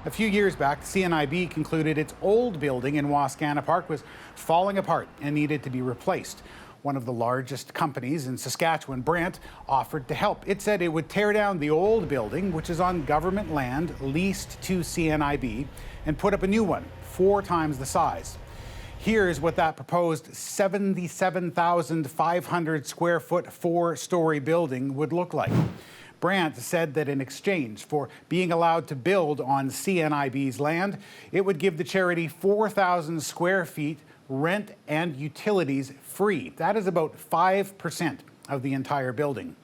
A few years back, CNIB concluded its old building in Wascana Park was falling apart and needed to be replaced. One of the largest companies in Saskatchewan, Brandt, offered to help. It said it would tear down the old building, which is on government land leased to CNIB, and put up a new one, 4 times the size. Here's what that proposed 77,500 square foot 4-story building would look like. Brandt said that in exchange for being allowed to build on CNIB's land, it would give the charity 4,000 square feet rent and utilities free. That is about 5% of the entire building.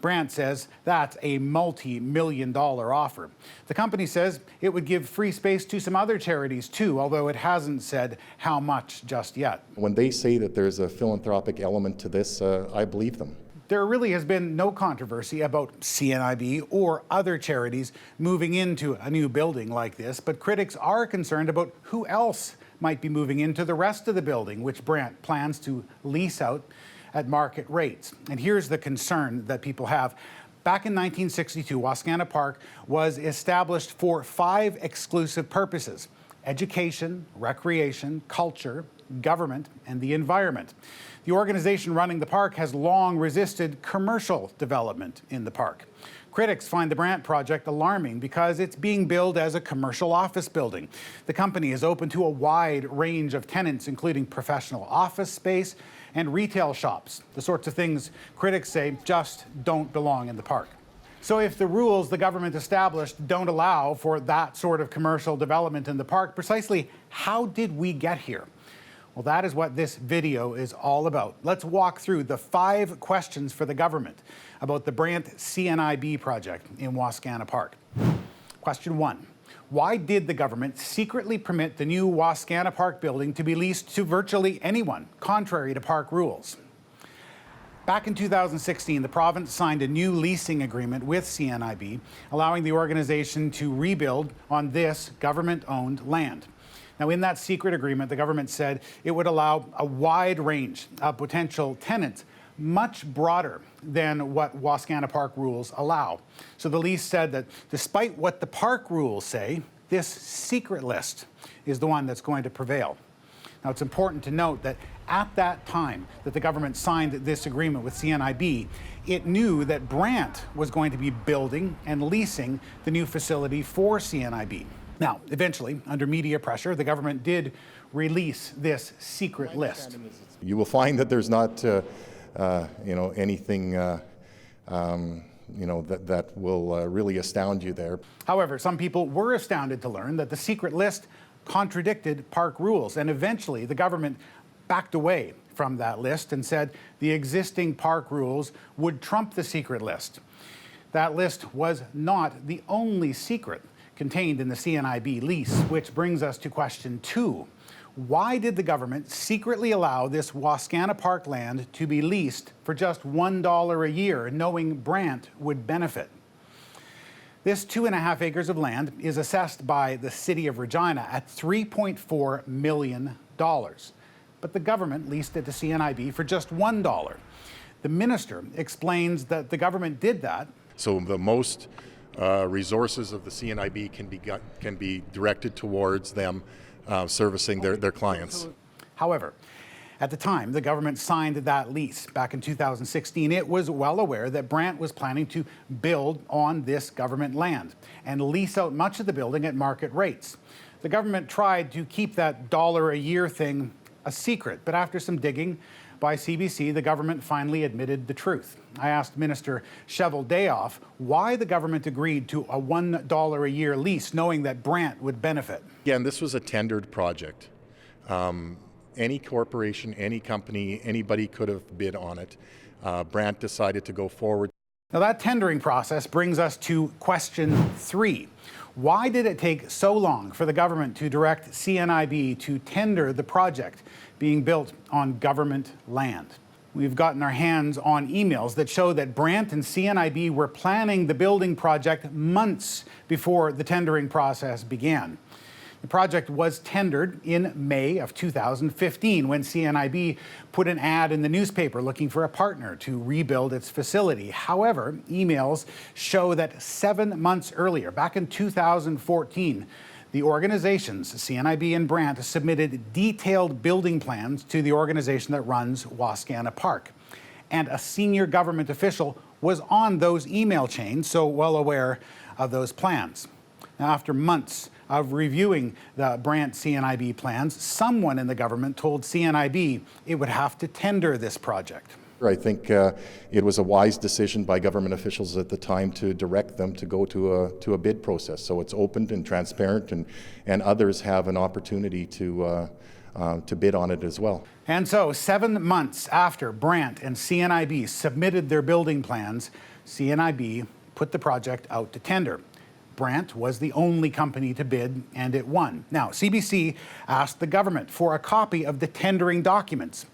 Brandt says that's a multi-million-dollar offer. The company says it would give free space to some other charities too, although it hasn't said how much just yet. When they say that there's a philanthropic element to this, I believe them. There really has been no controversy about CNIB or other charities moving into a new building like this, but critics are concerned about who else might be moving into the rest of the building, which Brandt plans to lease out at market rates. And here's the concern that people have. Back in 1962, Wascana Park was established for 5 exclusive purposes: education, recreation, culture, government, and the environment. The organization running the park has long resisted commercial development in the park. Critics find the Brandt project alarming because it's being billed as a commercial office building. The company is open to a wide range of tenants, including professional office space and retail shops, the sorts of things critics say just don't belong in the park. So if the rules the government established don't allow for that sort of commercial development in the park, precisely how did we get here? Well, that is what this video is all about. Let's walk through the 5 questions for the government about the Brandt CNIB project in Wascana Park. Question 1. Why did the government secretly permit the new Wascana Park building to be leased to virtually anyone, contrary to park rules? Back in 2016, the province signed a new leasing agreement with CNIB, allowing the organization to rebuild on this government-owned land. Now, in that secret agreement, the government said it would allow a wide range of potential tenants, much broader than what Wascana Park rules allow. So the lease said that despite what the park rules say, this secret list is the one that's going to prevail. Now, it's important to note that at that time that the government signed this agreement with CNIB, it knew that Brandt was going to be building and leasing the new facility for CNIB. Now, eventually, under media pressure, the government did release this secret list. You will find that there's not, anything, that will really astound you there. However, some people were astounded to learn that the secret list contradicted park rules, and eventually the government backed away from that list and said the existing park rules would trump the secret list. That list was not the only secret contained in the CNIB lease, which brings us to question 2. Why did the government secretly allow this Wascana Park land to be leased for just $1 a year, knowing Brandt would benefit? This 2.5 acres of land is assessed by the City of Regina at $3.4 million. But the government leased it to CNIB for just $1. The minister explains that the government did that. So the most resources of the CNIB can be directed towards them servicing their clients. However, at the time the government signed that lease back in 2016, it was well aware that Brandt was planning to build on this government land and lease out much of the building at market rates. The government tried to keep that $1 a year thing a secret, but after some digging by CBC, the government finally admitted the truth. I asked Minister Cheval-Dayoff why the government agreed to a $1 a year lease, knowing that Brandt would benefit. Again, this was a tendered project. Any corporation, any company, anybody could have bid on it. Brandt decided to go forward. Now that tendering process brings us to question 3. Why did it take so long for the government to direct CNIB to tender the project being built on government land? We've gotten our hands on emails that show that Brandt and CNIB were planning the building project months before the tendering process began. The project was tendered in May of 2015 when CNIB put an ad in the newspaper looking for a partner to rebuild its facility. However, emails show that 7 months earlier, back in 2014, the organizations, CNIB and Brandt, submitted detailed building plans to the organization that runs Wascana Park. And a senior government official was on those email chains, so well aware of those plans. Now, after months of reviewing the Brandt CNIB plans, someone in the government told CNIB it would have to tender this project. I think it was a wise decision by government officials at the time to direct them to go to a bid process. So it's open and transparent, and others have an opportunity to bid on it as well. And so 7 months after Brandt and CNIB submitted their building plans, CNIB put the project out to tender. Brandt was the only company to bid, and it won. Now, CBC asked the government for a copy of the tendering documents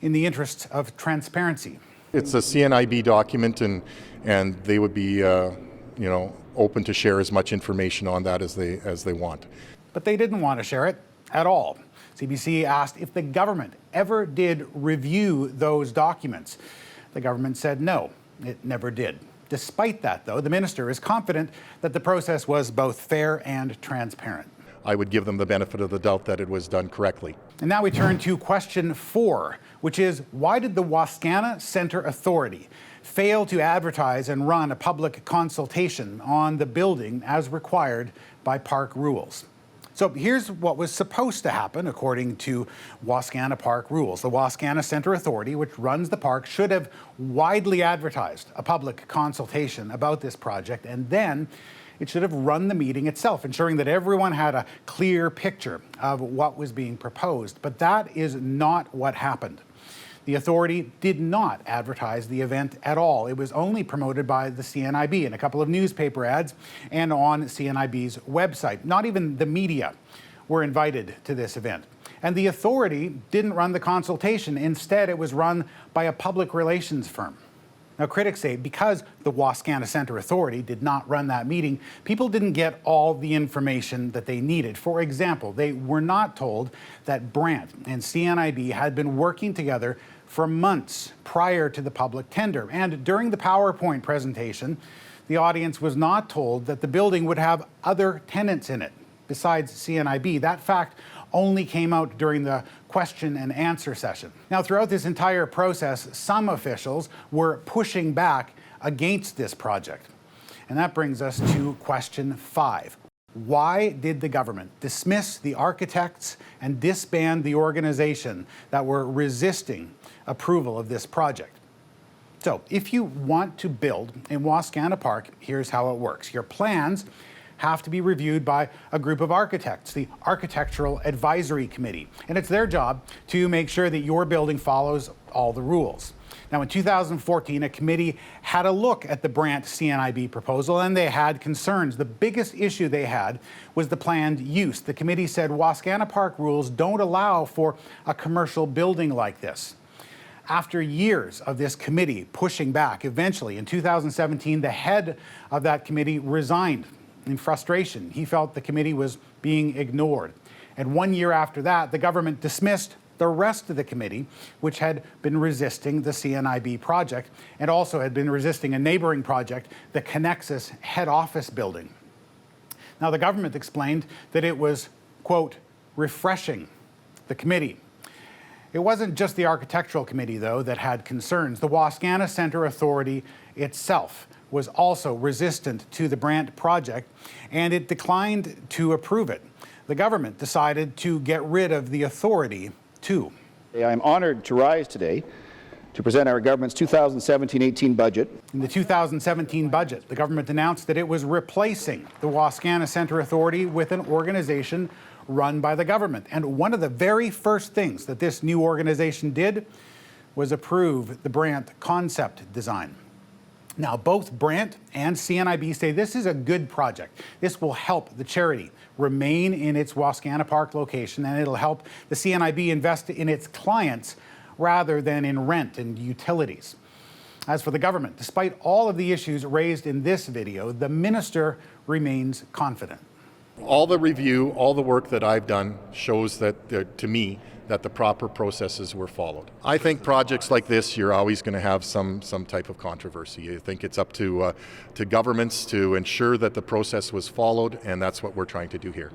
in the interest of transparency. It's a CNIB document, and they would be, open to share as much information on that as they want. But they didn't want to share it at all. CBC asked if the government ever did review those documents. The government said no, it never did. Despite that, though, the minister is confident that the process was both fair and transparent. I would give them the benefit of the doubt that it was done correctly. And now we turn to question 4, which is, why did the Wascana Centre Authority fail to advertise and run a public consultation on the building as required by park rules? So here's what was supposed to happen according to Wascana Park rules. The Wascana Centre Authority, which runs the park, should have widely advertised a public consultation about this project, and then it should have run the meeting itself, ensuring that everyone had a clear picture of what was being proposed. But that is not what happened. The authority did not advertise the event at all. It was only promoted by the CNIB in a couple of newspaper ads and on CNIB's website. Not even the media were invited to this event. And the authority didn't run the consultation. Instead, it was run by a public relations firm. Now, critics say because the Wascana Centre Authority did not run that meeting, people didn't get all the information that they needed. For example, they were not told that Brandt and CNIB had been working together for months prior to the public tender. And during the PowerPoint presentation, the audience was not told that the building would have other tenants in it besides CNIB. That fact only came out during the question and answer session. Now, throughout this entire process, some officials were pushing back against this project. And that brings us to question 5. Why did the government dismiss the architects and disband the organization that were resisting approval of this project? So, if you want to build in Wascana Park, here's how it works. Your plans have to be reviewed by a group of architects, the Architectural Advisory Committee. And it's their job to make sure that your building follows all the rules. Now, in 2014, a committee had a look at the Brandt CNIB proposal, and they had concerns. The biggest issue they had was the planned use. The committee said Wascana Park rules don't allow for a commercial building like this. After years of this committee pushing back, eventually in 2017, the head of that committee resigned in frustration. He felt the committee was being ignored. And 1 year after that, the government dismissed the rest of the committee, which had been resisting the CNIB project and also had been resisting a neighboring project, the Connexus head office building. Now, the government explained that it was, quote, refreshing the committee. It wasn't just the architectural committee, though, that had concerns. The Wascana Centre Authority itself was also resistant to the Brandt project, and it declined to approve it. The government decided to get rid of the authority, too. I'm honored to rise today to present our government's 2017-18 budget. In the 2017 budget, the government announced that it was replacing the Wascana Centre Authority with an organization run by the government. And one of the very first things that this new organization did was approve the Brandt concept design. Now, both Brandt and CNIB say this is a good project. This will help the charity remain in its Wascana Park location, and it'll help the CNIB invest in its clients rather than in rent and utilities. As for the government, despite all of the issues raised in this video, the minister remains confident. All the review, all the work that I've done shows that, to me, that the proper processes were followed. I think projects like this, you're always going to have some type of controversy. I think it's up to governments to ensure that the process was followed, and that's what we're trying to do here.